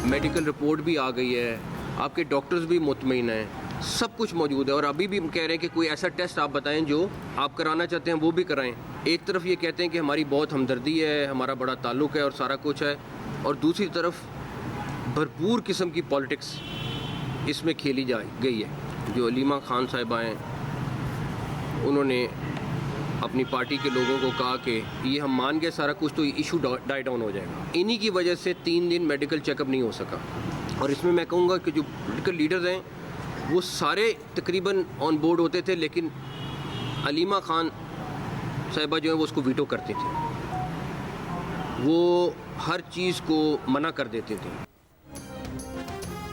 Medical report भी आ गई है, आपके डॉक्टर्स भी मुतमईन हैं, सब कुछ मौजूद है। और अभी भी हम कह रहे हैं कि कोई ऐसा टेस्ट आप बताएं जो आप कराना चाहते हैं वो भी कराएं। एक तरफ ये कहते हैं कि हमारी बहुत हमदर्दी है, हमारा बड़ा ताल्लुक़ है और सारा कुछ है, और दूसरी तरफ भरपूर किस्म की पॉलिटिक्स इसमें खेली जा गई है। जो अलीमा खान साहिबा हैं, उन्होंने अपनी पार्टी के लोगों को कहा कि ये हम मान गए सारा कुछ, तो इशू डाई डाउन हो जाएगा। इन्हीं की वजह से 3 दिन मेडिकल चेकअप नहीं हो सका। और इसमें मैं कहूँगा कि जो पोलिटिकल लीडर्स हैं वो सारे तकरीबन ऑन बोर्ड होते थे, लेकिन अलीमा खान साहिबा जो है वो उसको वीटो करते थे, वो हर चीज़ को मना कर देते थे।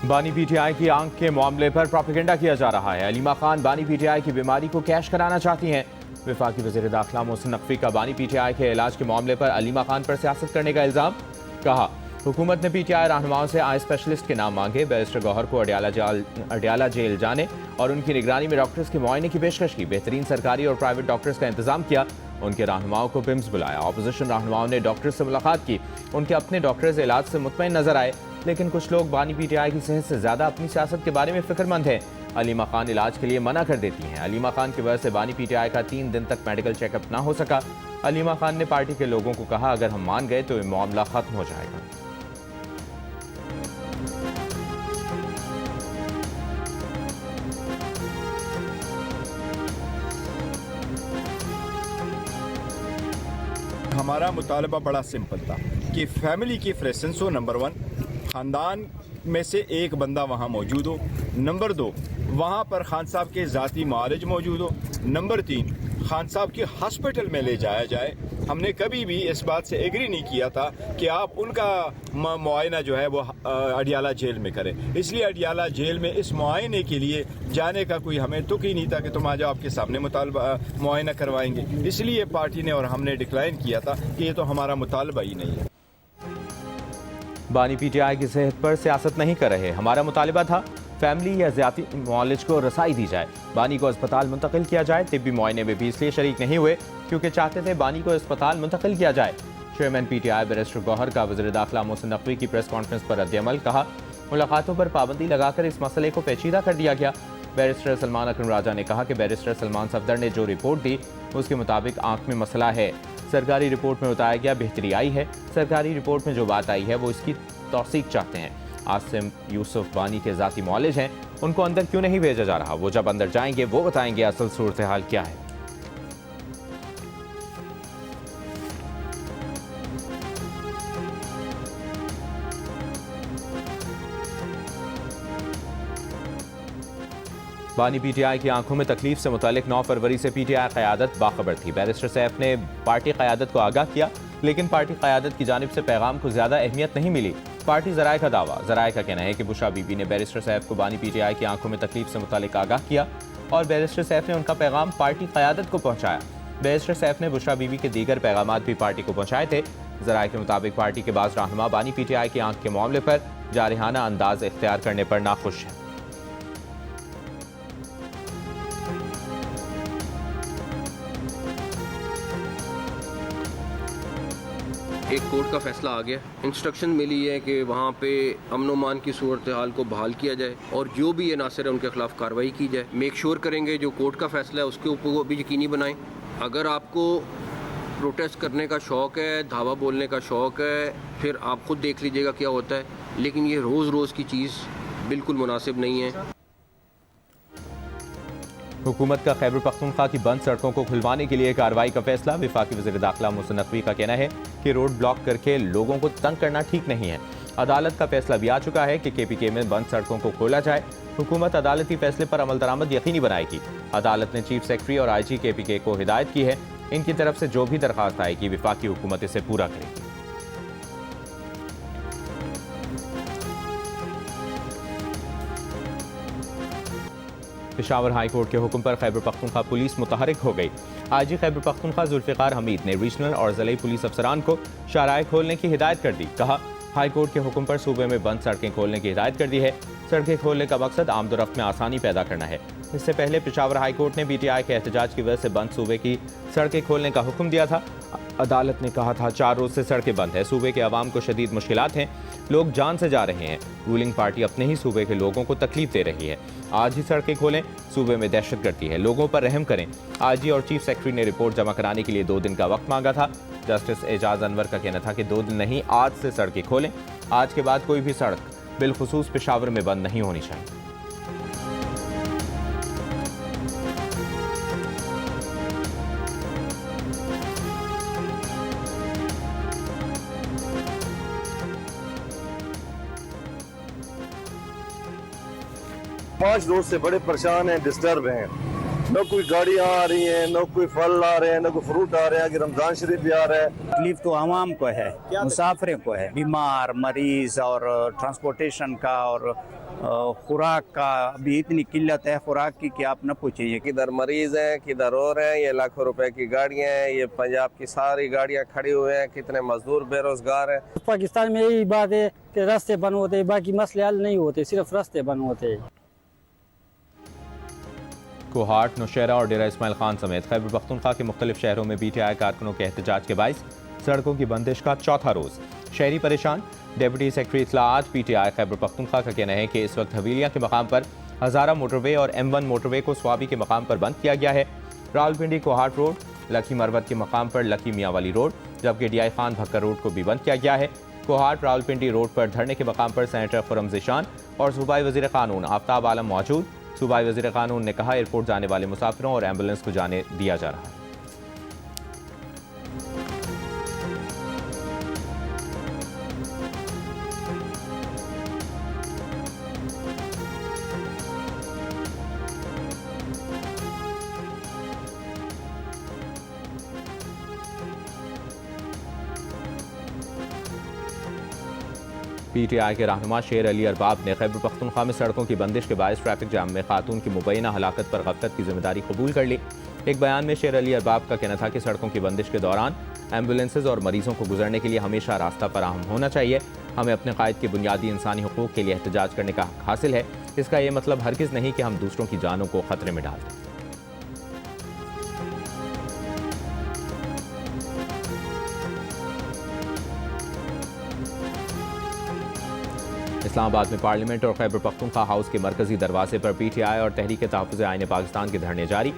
बानी पीटीआई की आंख के मामले पर प्रोपेगेंडा किया जा रहा है। अलीमा खान बानी पीटीआई की बीमारी को कैश कराना चाहती हैं। वफाकी वज़ीर दाखिला मोहसिन नकवी का बानी पीटीआई के इलाज के मामले पर अलीमा खान पर सियासत करने का इल्ज़ाम। कहा, हुकूमत ने पीटीआई रहनुमाओं से आई स्पेशलिस्ट के नाम मांगे, बैरिस्टर गौहर को अडियाला जेल जाने और उनकी निगरानी में डॉक्टर्स के मुआयने की पेशकश की। बेहतरीन सरकारी और प्राइवेट डॉक्टर्स का इंतजाम किया, उनके रहनुमाओं को बिम्स बुलाया। अपोजिशन रहनुमाओं ने डॉक्टर्स से मुलाकात की, उनके अपने डॉक्टर्स इलाज से मुतमईन नजर आए, लेकिन कुछ लोग बानी पीटीआई की सेहत से ज्यादा अपनी सियासत के बारे में फिक्रमंद हैं। अलीमा खान इलाज के लिए मना कर देती हैं। अलीमा खान की वजह से बानी पीटीआई का 3 दिन तक मेडिकल चेकअप ना हो सका। अलीमा खान ने पार्टी के लोगों को कहा, अगर हम मान गए तो ये मामला खत्म हो जाएगा। हमारा मुतालबा बड़ा सिंपल था कि फैमिली की प्रेजेंस हो, नंबर 1, ख़ानदान में से एक बंदा वहाँ मौजूद हो, नंबर 2, वहाँ पर खान साहब के ज़ाती मुआलिज मौजूद हो, नंबर 3, खान साहब की हॉस्पिटल में ले जाया जाए। हमने कभी भी इस बात से एग्री नहीं किया था कि आप उनका मुआयना जो है वो अडियाला जेल में करें। इसलिए अडियाला जेल में इस मुआयने के लिए जाने का कोई हमें तुक ही नहीं था कि तुम आ जाओ, आपके सामने मुआयना करवाएंगे। इसलिए पार्टी ने और हमने डिक्लाइन किया था कि ये तो हमारा मुतालबा ही नहीं है। बानी पीटीआई की सेहत पर सियासत नहीं कर रहे, हमारा मुतालबा था फैमिली या ज़ाती मुआलिज को रसाई दी जाए, बानी को अस्पताल मुंतकिल किया जाए। तिब्बी मुआयने में भी इसलिए शरीक नहीं हुए क्योंकि चाहते थे बानी को अस्पताल मुंतकिल किया जाए। चेयरमैन पीटीआई बैरिस्टर गौहर का वज़ीर दाखिला मोहसिन नकवी की प्रेस कॉन्फ्रेंस पर रद्द-ए-अमल। कहा, मुलाकातों पर पाबंदी लगाकर इस मसले को पेचीदा कर दिया गया। बैरिस्टर सलमान अकरम राजा ने कहा कि बैरिस्टर सलमान सफदर ने जो रिपोर्ट दी उसके मुताबिक आंख में मसला है। सरकारी रिपोर्ट में बताया गया बेहतरी आई है, सरकारी रिपोर्ट में जो बात आई है वो इसकी तौसीक चाहते हैं। आसिम यूसुफ बानी के ज़ाती मौलिज हैं, उनको अंदर क्यों नहीं भेजा जा रहा? वो जब अंदर जाएंगे वो बताएंगे असल सूरत हाल क्या है। बानी पीटीआई की आंखों में तकलीफ से मुतालिक 9 फरवरी से पीटीआई क़यादत बाखबर थी। बैरिस्टर सैफ ने पार्टी क़यादत को आगाह किया, लेकिन पार्टी क़यादत की जानिब से पैगाम को ज़्यादा अहमियत नहीं मिली। पार्टी ज़राए का दावा, ज़राए का कहना है कि बुशरा बीबी ने बैरिस्टर सैफ को बानी पीटीआई की आंखों में तकलीफ से मुतालिक आगाह किया और बैरिस्टर सैफ ने उनका पैगाम पार्टी क़यादत को पहुँचाया। बैरिस्टर सैफ ने बुशरा बीबी के दीगर पैगामात भी पार्टी को पहुँचाए थे। ज़राए के मुताबिक पार्टी के बाज़ रहनुमा बानी पीटीआई की आंख के मामले पर जारहाना अंदाज इख्तियार करने पर नाखुश हैं। एक कोर्ट का फैसला आ गया, इंस्ट्रक्शन मिली है कि वहाँ पे अमन अमान की सूरत हाल को बहाल किया जाए और जो भी ये नासिर है उनके खिलाफ कार्रवाई की जाए। मेक श्योर करेंगे जो कोर्ट का फैसला है उसके ऊपर वो भी यकीनी बनाएं। अगर आपको प्रोटेस्ट करने का शौक़ है, धावा बोलने का शौक़ है, फिर आप खुद देख लीजिएगा क्या होता है, लेकिन ये रोज़ रोज़ की चीज़ बिल्कुल मुनासिब नहीं है। हुकूमत का खैबर पख्तूनख्वा की बंद सड़कों को खुलवाने के लिए कार्रवाई का फैसला। वफाकी वज़ीर दाखिला मोहसिन नकवी का कहना है कि रोड ब्लॉक करके लोगों को तंग करना ठीक नहीं है। अदालत का फैसला भी आ चुका है कि केपीके में बंद सड़कों को खोला जाए। हुकूमत अदालती फैसले पर अमल दरामद यकीनी बनाएगी। अदालत ने चीफ सेक्रेटरी और IG केपीके को हिदायत की है, इनकी तरफ से जो भी दरख्वास्त आएगी वफाकी हुकूमत इसे पूरा करेगी। पेशावर हाई कोर्ट के हुक्म पर खैबर पख्तूनख्वा पुलिस मुतहरिक हो गई। IG खैबर पख्तूनख्वा जुल्फ़िकार हमीद ने रीजनल और ज़िले पुलिस अफसरान को शाराए खोलने की हिदायत कर दी। कहा, हाई कोर्ट के हुक्म पर सूबे में बंद सड़कें खोलने की हिदायत कर दी है। सड़कें खोलने का मकसद आमदोरफ्त में आसानी पैदा करना है। इससे पहले पेशावर हाई कोर्ट ने PTI के एहतजाज की वजह से बंद सूबे की सड़कें खोलने का हुक्म दिया था। अदालत ने कहा था 4 रोज से सड़कें बंद है, सूबे के अवाम को शदीद मुश्किलात हैं, लोग जान से जा रहे हैं, रूलिंग पार्टी अपने ही सूबे के लोगों को तकलीफ दे रही है, आज ही सड़कें खोलें, सूबे में दहशतगर्दी है, लोगों पर रहम करें। आईजी और चीफ सेक्रेटरी ने रिपोर्ट जमा कराने के लिए 2 दिन का वक्त मांगा था। जस्टिस एजाज अनवर का कहना था कि 2 दिन नहीं, आज से सड़कें खोलें, आज के बाद कोई भी सड़क बिलखुसूस पेशावर में बंद नहीं होनी चाहिए। पाँच रोज से बड़े परेशान हैं, डिस्टर्ब हैं। न कोई गाड़ियाँ आ रही हैं, न कोई फल आ रहे हैं, न कोई फ्रूट आ रहे हैं, कि रमजान शरीफ भी आ रहा है। तकलीफ तो आवाम को है, मुसाफिर को है, बीमार मरीज और ट्रांसपोर्टेशन का और खुराक का अभी इतनी किल्लत है खुराक की कि आप न पूछिए। किधर मरीज हैं, किधर और हैं, ये लाखों रुपए की गाड़ियां हैं, ये पंजाब की सारी गाड़ियां खड़ी हुए हैं, कितने मजदूर बेरोजगार हैं। पाकिस्तान में यही बात है कि रास्ते बंद होते, बाकी मसले हल नहीं होते, सिर्फ रास्ते बंद होते। कोहाट, नौशहरा और डेरा इस्माइल खान समेत खैबर पख्तूनख्वा के मुख्तलिफ शहरों में PTI कारकुनों के एहतजाज के बाइस सड़कों की बंदिश का चौथा रोज, शहरी परेशान। डिप्टी सेक्रेटरी इत्तलाआत PTI खैबर पख्तूनख्वा का कहना है कि इस वक्त हवेलियां के मकाम पर हज़ारा मोटरवे और M1 मोटरवे को स्वाबी के मकाम पर बंद किया गया है। रावलपिंडी कोहाट रोड, लकी मरवत के मकाम पर लकी मियाँवाली रोड, जबकि DI खान भक्कर रोड को भी बंद किया गया है। कोहाट रावलपिंडी रोड पर धरने के मकाम पर सेनेटर खुरम ज़िशान और सूबाई वज़ीर कानून आफ्ताब आलम मौजूद। सूबाई वज़ीर कानून ने कहा एयरपोर्ट जाने वाले मुसाफिरों और एम्बुलेंस को जाने दिया जा रहा है। PTI के रहनुमा शेर अली अरबाब ने खैबर पख्तूनख्वा में सड़कों की बंदिश के बायस ट्रैफिक जाम में खातून की मुबैना हलाकत पर गफलत की जिम्मेदारी कबूल कर ली। एक बयान में शेर अली अरबाब का कहना था कि सड़कों की बंदिश के दौरान एम्बुलेंसेज और मरीजों को गुजरने के लिए हमेशा रास्ता फराहम होना चाहिए। हमें अपने कायद के बुनियादी इंसानी हुकूक के लिए एहतजाज करने का हक हासिल है। इसका यह मतलब हरगिज़ नहीं कि हम दूसरों की जानों को खतरे में डाल दें। इस्लामाबाद में पार्लियामेंट और खैबर पख्तूनख्वा हाउस के मरकजी दरवाजे पर PTI और तहरीक तहफ़्फ़ुज़ आईन पाकिस्तान के धरने जारी।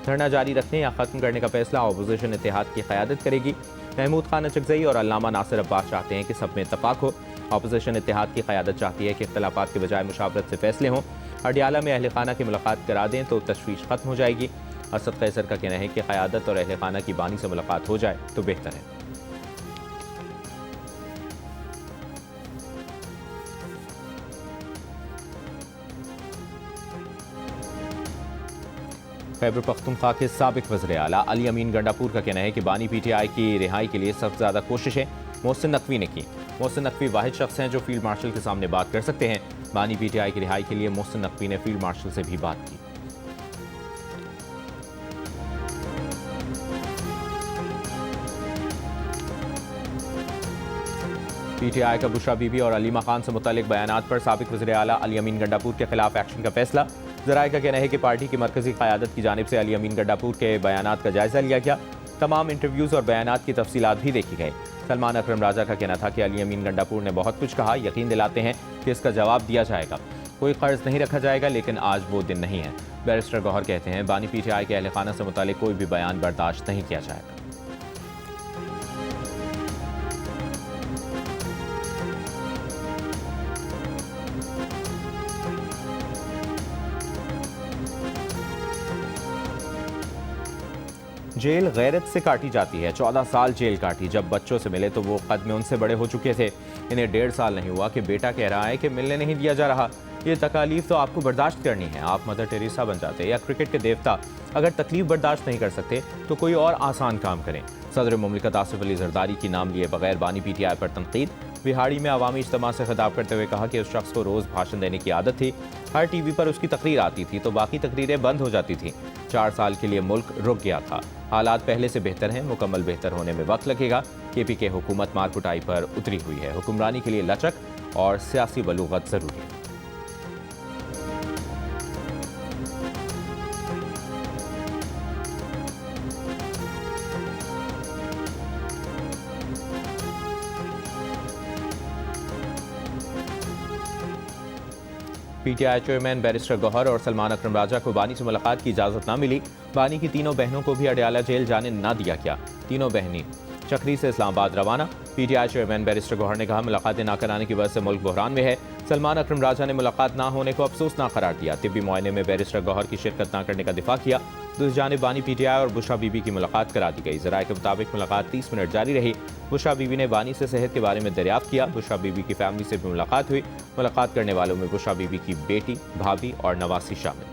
धरना जारी रखने या ख़त्म करने का फैसला अपोजिशन इत्तेहाद की क़यादत करेगी। महमूद खान अचकज़ई और अल्लामा नासिर अब्बास चाहते हैं कि सब में इत्तफ़ाक़ हो। अपोजिशन इत्तेहाद की क़यादत चाहती है कि इख्तलाफ़ात के बजाय मुशावरत से फैसले हों। अडियाला में अहल खाना की मुलाकात करा दें तो तशवीश ख़त्म हो जाएगी। असद कैसर का कहना है कि क़यादत और अहल खाना की बानी से मुलाकात हो जाए तो बेहतर है। खैबर पख्तूनख्वा के साबिक वज़ीर आला अली अमीन गंडापुर का कहना है कि बानी PTI की रिहाई के लिए सबसे ज़्यादा कोशिशें मोहसिन नकवी ने की। मोहसिन नकवी वाहिद शख्स हैं जो फील्ड मार्शल के सामने बात कर सकते हैं। बानी PTI की रिहाई के लिए मोहसिन नकवी ने फील्ड मार्शल से भी बात की। PTI का बुशरा बीबी और अलीमा खान से मुतालिक बयानात पर साबिक वज़ीर आला अली अमीन गंडापुर के खिलाफ एक्शन का फैसला। ज़राए का कहना है कि पार्टी की मरकजी क़यादत की जानिब से अली अमीन गंडापुर के बयानात का जायज़ा लिया गया। तमाम इंटरव्यूज़ और बयानात की तफसीलात भी देखी गई। सलमान अकरम राजा का कहना था कि अली अमीन गंडापुर ने बहुत कुछ कहा, यकीन दिलाते हैं कि इसका जवाब दिया जाएगा, कोई कर्ज नहीं रखा जाएगा, लेकिन आज वो दिन नहीं है। बैरिस्टर गौहर कहते हैं बानी PTI के अहल खाना से मुतालिक कोई भी बयान बर्दाश्त नहीं किया जाएगा। जेल गैरत से काटी जाती है। 14 साल जेल काटी। जब बच्चों से मिले तो वो कद में उनसे बड़े हो चुके थे। इन्हें 1.5 साल नहीं हुआ कि बेटा कह रहा है कि मिलने नहीं दिया जा रहा। ये तकालीफ तो आपको बर्दाश्त करनी है। आप मदर टेरेसा बन जाते या क्रिकेट के देवता। अगर तकलीफ बर्दाश्त नहीं कर सकते तो कोई और आसान काम करें। सदर मुमलिकत आसिफ अली जरदारी की नाम लिए बगैर बानी PTI पर तनकीद। बिहाड़ी में अवामी इज्तिमा से खिताब करते हुए कहा कि उस शख्स को रोज़ भाषण देने की आदत थी। हर TV पर उसकी तकरीर आती थी तो बाकी तकरीरें बंद हो जाती थीं। 4 साल के लिए मुल्क रुक गया था। हालात पहले से बेहतर हैं, मुकम्मल बेहतर होने में वक्त लगेगा। KPK हुकूमत मार कुटाई पर उतरी हुई है। हुक्मरानी के लिए लचक और सियासी बलूगत ज़रूरी है। PTI चेयरमैन बैरिस्टर गौहर और सलमान अकरम राजा को बानी से मुलाकात की इजाज़त न मिली। बानी की तीनों बहनों को भी अडयाला जेल जाने न दिया गया। तीनों बहनें चक्री से इस्लामाबाद रवाना। PTI चेयरमैन बैरिस्टर गौहर ने कहा, मुलाकातें न कराने की वजह से मुल्क बहरान में है। सलमान अकरम राजा ने मुलाकात न होने को अफसोसनाक करार दिया। तिब्बी मुआयने में बैरिस्टर गौहर की शिरकत न करने का दिफा किया। दूसरी जानिब बानी PTI और बुशरा बीबी की मुलाकात करा दी गई। ज़राए के मुताबिक मुलाकात 30 मिनट जारी रही। बुशरा बीबी ने बानी से सेहत के बारे में दरियाफ्त किया। बुशरा बीबी की फैमिली से भी मुलाकात हुई। मुलाकात करने वालों में बुशरा बीबी की बेटी, भाभी और नवासी शामिल।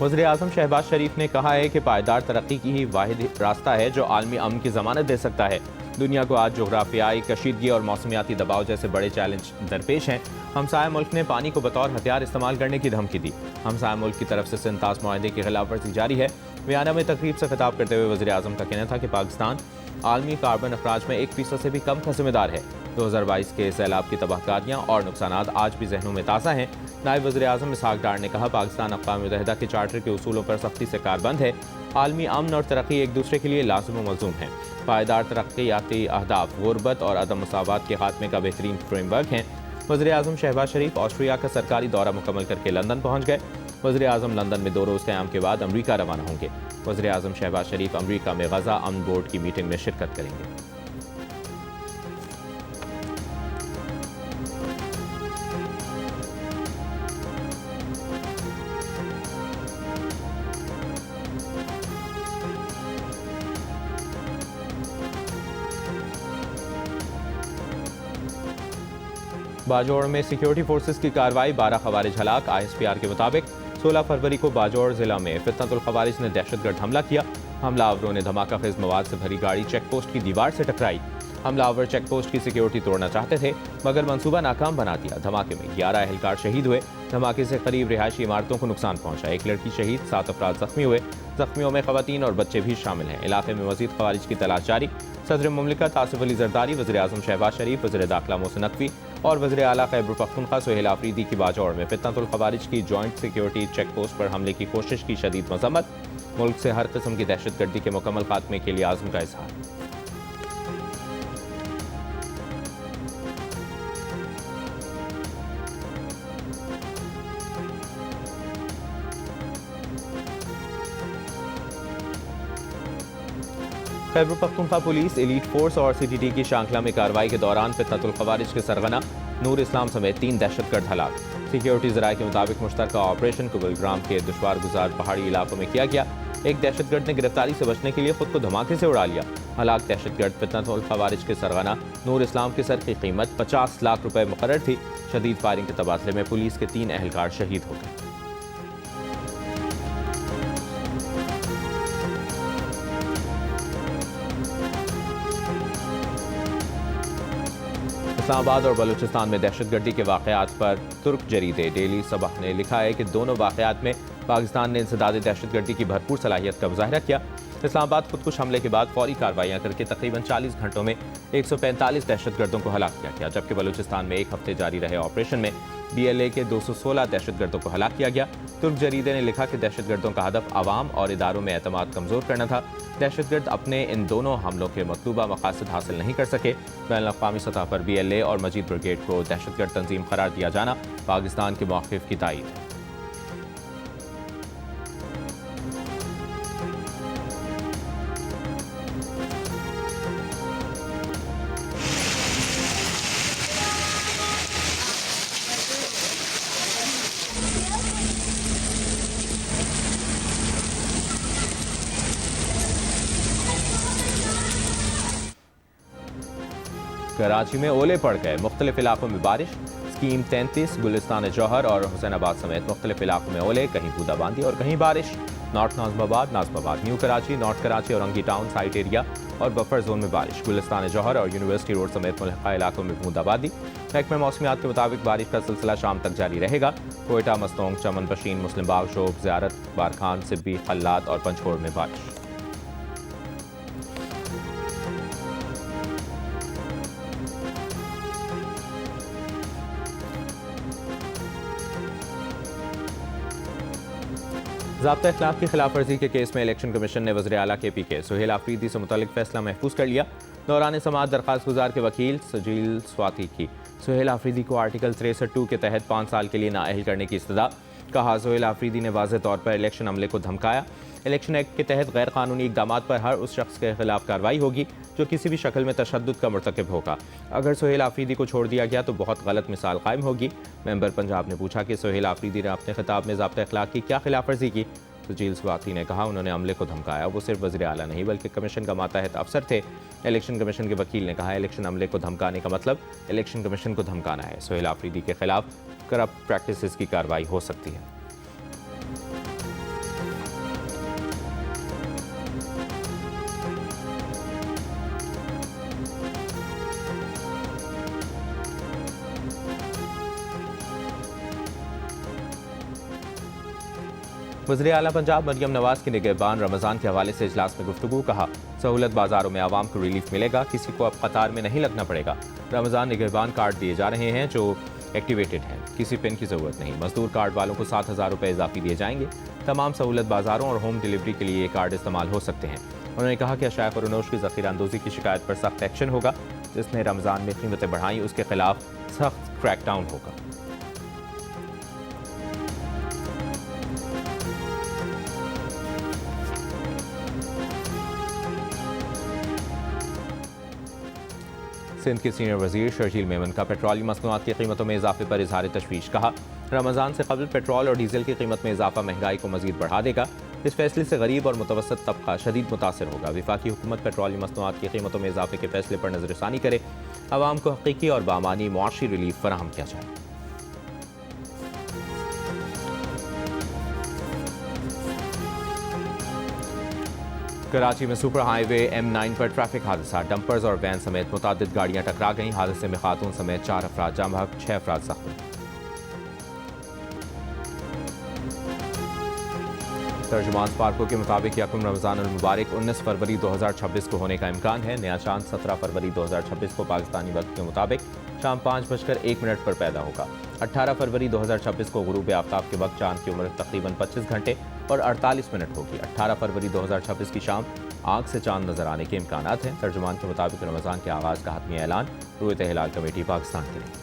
वज़ीर-ए-आज़म शहबाज शरीफ ने कहा है कि पायदार तरक्की की ही वाहिद रास्ता है जो आलमी अमन की ज़मानत दे सकता है। दुनिया को आज जोग्राफियाई कशीदगी और मौसमियाती दबाव जैसे बड़े चैलेंज दरपेश हैं। हमसाया मुल्क ने पानी को बतौर हथियार इस्तेमाल करने की धमकी दी। हमसाया मुल्क की तरफ से सिंतास मुआहदे की खिलाफ वर्जी जारी है। वियना में तकरीब से खिताब करते हुए वज़ीर-ए-आज़म का कहना था कि पाकिस्तान आलमी कार्बन अखराज में 1% से भी कम का जिम्मेदार है। 2022 के सैलाब की तबाहकारियाँ और नुकसानात आज भी जहनों में ताज़ा हैं। नायब वज़ीर-ए-आज़म इसहाक डार ने कहा, पाकिस्तान अक़वाम मुत्तहिदा के चार्टर के उसूलों पर सख्ती से कारबंद है। आलमी अमन और तरक्की एक दूसरे के लिए लाज़िम व मलज़ूम हैं। पायदार तरक्याती अहदाफ गुरबत और अदम मसावत के खात्मे का बेहतरीन फ्रेमवर्क हैं। वज़ीर-ए-आज़म शहबाज शरीफ ऑस्ट्रिया का सरकारी दौरा मुकम्मल करके लंदन पहुँच गए। वज़ीर-ए-आज़म लंदन में 2 रोज़ क़याम के बाद अमरीका रवाना होंगे। वज़ीर-ए-आज़म शहबाज शरीफ अमरीका में गज़ा अमन बोर्ड की मीटिंग में शिरकत करेंगे। बाजौड़ में सिक्योरिटी फोर्सेस की कार्रवाई, 12 खवारिज हलाक। ISPR के मुताबिक 16 फरवरी को बाजौड़ जिला में फितनतुल खवारिज ने दहशतगर्द हमला किया। हमलावरों ने धमाका खेज मवाद से भरी गाड़ी चेक पोस्ट की दीवार से टकराई। हमलावर चेक पोस्ट की सिक्योरिटी तोड़ना चाहते थे मगर मंसूबा नाकाम बना दिया। धमाके में 11 एहलकार शहीद हुए। धमाके से करीब रिहायशी इमारतों को नुकसान पहुंचा। 1 लड़की शहीद, 7 अफराद जख्मी हुए। जख्मियों में खवातीन और बच्चे भी शामिल हैं। इलाके में मजीद खवारिज की तलाश जारी। सदर मुमलिकत आसिफ अली जरदारी, वज़ीर-ए-आज़म शहबाज शरीफ, वज़ीर दाखिला मोहसिन नकवी और वज़ीर आला खैबर पख्तूनख्वा सुहेल आफरीदी की बाजौड़ में फितनतुल खवारिज की जॉइंट सिक्योरिटी चेक पोस्ट पर हमले की कोशिश की शदीद मजम्मत। मुल्क से हर किस्म की दहशतगर्दी के मुकम्मल खात्मे के लिए आज़म का इजहार। Khyber Pakhtunkhwa police, elite force और CTT की शांखला में कार्रवाई के दौरान फितनतुल खवारिज के सरगना नूर इस्लाम समेत 3 दहशतगर्द हलाक। सिक्योरिटी ज़राए के मुताबिक मुश्तरका ऑपरेशन कुबलग्राम के दुश्वार गुजार पहाड़ी इलाकों में किया गया। एक दहशतगर्द ने गिरफ्तारी से बचने के लिए खुद को धमाके से उड़ा लिया। हलाक दहशतगर्द फितनतुल खवारिज के सरगना नूर इस्लाम के सर की कीमत 50 लाख रुपए मुकर्रर थी। शदीद फायरिंग के तबादले में पुलिस के 3 एहलकार शहीद हो गए। इस्लामाबाद और बलूचिस्तान में दहशतगर्दी के वाक़यात पर तुर्क जरीदे डेली सबह ने लिखा है कि दोनों वाक़यात में पाकिस्तान ने इंसदाद दहशतगर्दी की भरपूर सलाहियत का मुजाहिरा किया। इस्लामाबाद खुदकुश हमले के बाद फौरी कार्रवाइयाँ करके तकरीबन 40 घंटों में 145 दहशतगर्दों को हलाक किया गया, जबकि बलूचिस्तान में 1 हफ्ते जारी रहे ऑपरेशन में BLA के 216 दहशतगर्दों को हलाक किया गया। तुर्क जरीदे ने लिखा कि दहशतगर्दों का हदफ आवाम और इदारों में एतमाद कमज़ोर करना था। दहशतगर्द अपने इन दोनों हमलों के मतलूबा मकासद हासिल नहीं कर सके। बैनुल-अक़वामी सतह पर BLA और मजीद ब्रिगेड को दहशतगर्द तंजीम करार दिया जाना पाकिस्तान के मौक़िफ़ की तायीद है। कराची में ओले पड़ गए, मुख्तलिफ इलाकों में बारिश। स्कीम 33, गुलिस्तान जौहर और हुसैनाबाद समेत मुख्तलिफ इलाकों में ओले, कहीं बूंदाबांदी और कहीं बारिश। North Nazimabad, new Karachi, north Karachi और अंगी टाउन साइट एरिया और बफर जोन में बारिश। गुलिस्तान जौहर और यूनिवर्सिटी रोड समेत मुल्हिका इलाकों में बूंदाबांदी। महकमे मौसमियात के मुताबिक बारिश का सिलसिला शाम तक जारी रहेगा। कोयटा, मस्तोंग, चमन बशीन, मुस्लिम बाग, शोब, ज़ियारत, बारखान, सिब्बी, खल्लात और पंचकोट में बारिश। ज़ाब्ता अखलाक की खिलाफ वर्जी के केस में इलेक्शन कमीशन ने वज़ीर आला KPK सुहेल आफरीदी से मुतल्लिक फैसला महफूज कर लिया। दौरान समाअत दरख्वास्त गुजार के वकील सजील स्वाति की सुहेल आफरीदी को आर्टिकल 63(2) के तहत 5 साल के लिए नाअहल करने की इस्तदा। कहा, सुहेल आफरीदी ने वाज़ेह तौर पर इलेक्शन अमले को धमकाया। इलेक्शन एक्ट के तहत गैर कानूनी इक़दाम पर हर उस शख्स के खिलाफ कार्रवाई होगी जो किसी भी शक्ल में तशद्दुद का मुर्तकिब होगा। अगर सुहेल आफरीदी को छोड़ दिया गया तो बहुत गलत मिसाल कायम होगी। मेंबर पंजाब ने पूछा कि सुहेल आफरीदी ने अपने खिताब में ज़ाब्ता अखलाक की क्या खिलाफ वर्जी की। सजील स्वाति ने कहा, उन्होंने अमले को धमकाया। वो सिर्फ वज़ीर आला नहीं बल्कि कमीशन का मातहत अफसर थे। इलेक्शन कमीशन के वकील ने कहा, इलेक्शन अमले को धमकाने का मतलब इलेक्शन कमीशन को धमकाना है। सुहेल आफरीदी के खिलाफ करप्ट प्रैक्टिसेस की कार्रवाई हो सकती है। वज़ीर आला पंजाब मरियम नवाज की निगहबान रमज़ान के हवाले से इजलास में गुफ्तगू। कहा, सहूलत बाजारों में आवाम को रिलीफ मिलेगा, किसी को अब कतार में नहीं लगना पड़ेगा। रमज़ान निगहबान कार्ड दिए जा रहे हैं जो एक्टिवेटेड हैं, किसी पिन की ज़रूरत नहीं। मजदूर कार्ड वालों को 7,000 रुपये इजाफी दिए जाएंगे। तमाम सहूलत बाजारों और होम डिलीवरी के लिए ये कार्ड इस्तेमाल हो सकते हैं। उन्होंने कहा कि अशाया फरोनोश की ज़ख़ीरा अंदोज़ी की शिकायत पर सख्त एक्शन होगा। जिसने रमज़ान में कीमतें बढ़ाई उसके खिलाफ सख्त क्रैकडाउन होगा। सिंध के सीनियर वजीर शर्जील मेमन का पेट्रोलियम मसनूआत की कीमतों में इजाफे पर इजहार तशवीश। कहा, रमज़ान से कबल पेट्रोल और डीजल की कीमत में इजाफा महंगाई को मजीद बढ़ा देगा। इस फैसले से गरीब और मुतवसत तबका शदीद मुतासर होगा। वफाकी हुकूमत पेट्रोलियम मसनूआत की कीमतों में इजाफे के फैसले पर नजरसानी करे। आवाम को हकीकी और बामानी मुआशी रिलीफ फराहम किया जाए। कराची में सुपर हाईवे M9 पर ट्रैफिक हादसा। डंपर्स और वैन समेत मुतादिद गाड़ियां टकरा गईं। हादसे में खातून समेत 4 अफराद जाम बहक, 6 अफराद जख्मी। तर्जुमान स्पार्को के मुताबिक यकम रमज़ान अल मुबारक 19 फरवरी 2026 को होने का इम्कान है। नया चांद 17 फरवरी 2026 को पाकिस्तानी वक्त के मुताबिक शाम 5:01 पर पैदा होगा। 18 फरवरी 2026 को गुरूब आफ्ताब के वक्त चांद की उम्र तकरीबन 25 घंटे और 48 मिनट होगी। 18 फरवरी 2026 की शाम आग से चांद नजर आने के इम्कानात हैं। तर्जुमान के मुताबिक रमज़ान के आगाज़ का हतमी ऐलान रुयत हिलाल कमेटी पाकिस्तान करेगी।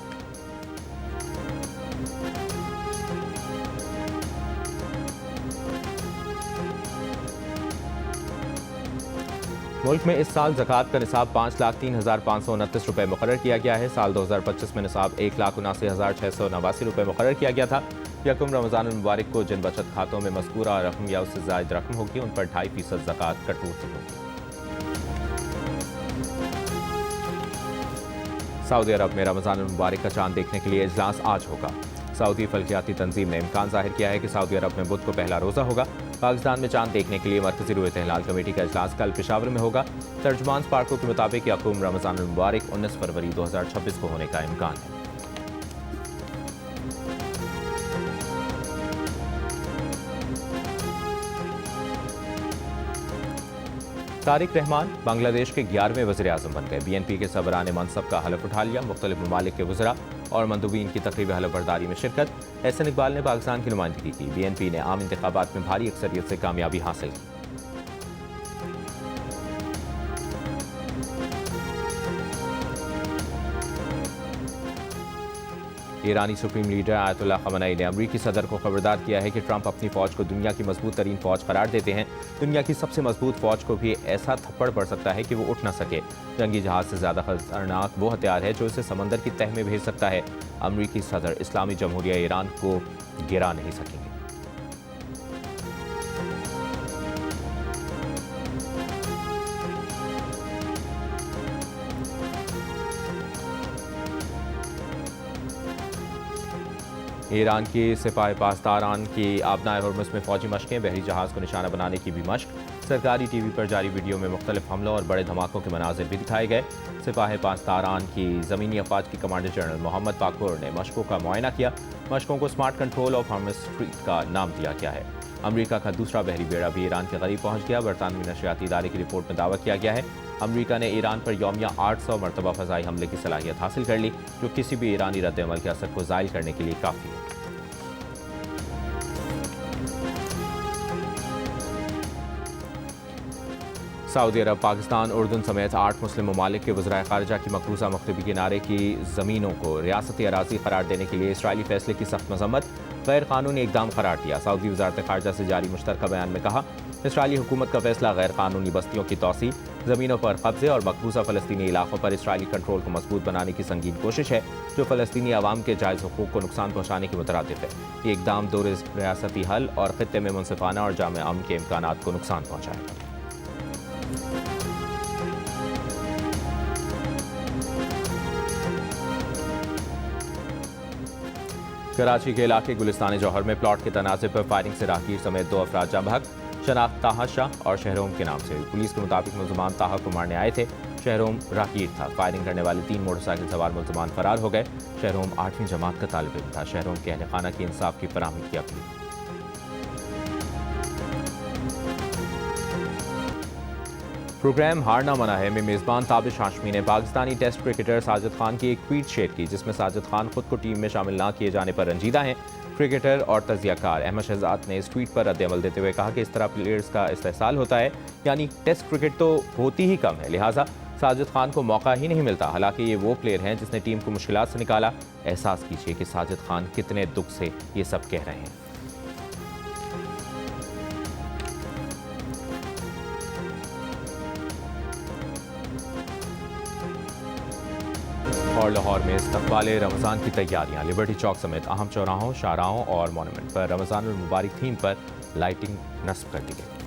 मुल्क में इस साल ज़कात का निसाब 5,03,529 रुपये मुकर्रर किया गया है। साल 2025 में निसाब 1,79,689 रुपये मुकर्रर किया गया था। यकम रमज़ान मुबारक को जिन बचत खातों में मज़कूरा रकम या उससे ज़ायद रकम होगी उन पर 2.5% ज़कात कटौती होगी। सऊदी अरब में रमज़ान मुबारक का चांद देखने के लिए इजलास आज होगा। सऊदी फल्कियाती तंजीम ने इम्कान जाहिर किया है कि सऊदी अरब में बुध को पहला रोज़ा होगा। पाकिस्तान में चांद देखने के लिए मरकज़ी रुयत हिलाल कमेटी का इजलास कल पेशावर में होगा। तर्जुमान स्पार्को के मुताबिक यकूम रमज़ान मुबारक 19 फरवरी 2026 को होने का इम्कान है। तारिक रहमान बांग्लादेश के 11वें वज़ीर-ए-आज़म बन गए। BNP के सरबराह मनसब का हलफ उठा लिया। मुख्तलिफ ममालिक के वज़रा और मंदूबीन की तकरीब हलफ बर्दारी में शिरकत। एहसन इकबाल ने पाकिस्तान की नुमाइंदगी की। BNP ने आम इंतखाबात में भारी अक्सरियत से कामयाबी हासिल की। ईरानी सुप्रीम लीडर आयतुल्लाह खamenei ने अमरीकी सदर को खबरदार किया है कि ट्रंप अपनी फौज को दुनिया की मजबूत तरीन फौज करार देते हैं। दुनिया की सबसे मजबूत फौज को भी ऐसा थप्पड़ पड़ सकता है कि वो उठ ना सके। जंगी जहाज से ज्यादा खतरनाक वो हथियार है जो इसे समंदर की तह में भेज सकता है। अमरीकी सदर इस्लामी जमहूरिया ईरान को गिरा नहीं सकेंगे। ईरान की सिपाही पासदारान की आबनाए हुर्मुज़ में फौजी मशकें। बहरी जहाज़ को निशाना बनाने की भी मशक। सरकारी TV पर जारी वीडियो में मुख्तलिफ हमलों और बड़े धमाकों के मनाजिर भी दिखाए गए। सिपाही पासदारान की ज़मीनी अफवाज के कमांडर जनरल मोहम्मद पाकुर ने मशकों का मुआयना किया। मशकों को smart control of Hormuz street का नाम दिया गया है। अमरीका का दूसरा बहरी बेड़ा भी ईरान के करीब पहुँच गया। बरतानवी नशरियाती इदारे की रिपोर्ट में दावा किया गया है अमरीका ने ईरान पर यौमिया 800 मरतबा फ़ज़ाई हमले की सलाहियत हासिल कर ली, जो किसी भी ईरानी रद्द-ए-अमल के असर को ज़ाइल करने के लिए काफ़ी है। सऊदी अरब, पाकिस्तान, उर्दन समेत 8 मुस्लिम ममालिक के वज़राए ख़ारिजा की मकबूजा मग़रिबी किनारे की ज़मीनों को रियासती अराज़ी करार देने के लिए इसराइली फैसले की सख्त मज़म्मत, गैर कानूनी इक़दाम करार दिया। सऊदी वज़ारत ख़ारिजा से जारी मुश्तरका बयान में कहा, इसराइली हुकूमत का फैसला गैर कानूनी बस्तियों की तोसी, ज़मीनों पर कब्ज़े और मकबूजा फ़लस्तीनी इलाकों पर इसराइली कंट्रोल को मजबूत बनाने की संगीन कोशिश है, जो फ़लस्तीनी अवाम के जायज़ हुकूक़ को नुकसान पहुँचाने के मुतरादिफ़ है। ये इक़दाम दो रियासती हल और ख़ित्ते में मुनसिफ़ाना और जामे अमन के इम्कानात को नुकसान पहुँचाएगा। कराची के इलाके गुलिस्तान जौहर में प्लॉट के तनाज़े पर फायरिंग से राहगीर समेत 2 अफराद जाँ बहक। शनाख्त ताहा शाह और शहरोम के नाम से हुई। पुलिस के मुताबिक मुलजमान ताहा को मारने आए थे, शहरोम राहगीर था। फायरिंग करने वाले 3 मोटरसाइकिल सवार मुलजमान फरार हो गए। शहरोम 8वीं जमात का तालिब इल्म था। शहरोम के अहल खाना की इंसाफ की फराहमी की अपील। प्रोग्राम हारना मना है में मेज़बान ताबिश हाशमी ने पाकिस्तानी टेस्ट क्रिकेटर साजिद खान की एक ट्वीट शेयर की, जिसमें साजिद खान खुद को टीम में शामिल न किए जाने पर रंजीदा हैं। क्रिकेटर और तजियाकार अहमद शहजाद ने इस ट्वीट पर रद्द-ए-अमल देते हुए कहा कि इस तरह प्लेयर्स का इस्तेहसाल होता है, यानी टेस्ट क्रिकेट तो होती ही कम है, लिहाजा साजिद खान को मौका ही नहीं मिलता। हालांकि ये वो प्लेयर हैं जिसने टीम को मुश्किलात से निकाला। एहसास कीजिए कि साजिद खान कितने दुख से ये सब कह रहे हैं। और लाहौर में इस्तक़बाल रमज़ान की तैयारियां। लिबर्टी चौक समेत अहम चौराहों, शाहराहों और मॉन्यूमेंट पर रमज़ान मुबारक थीम पर लाइटिंग नस्ब कर दी गई।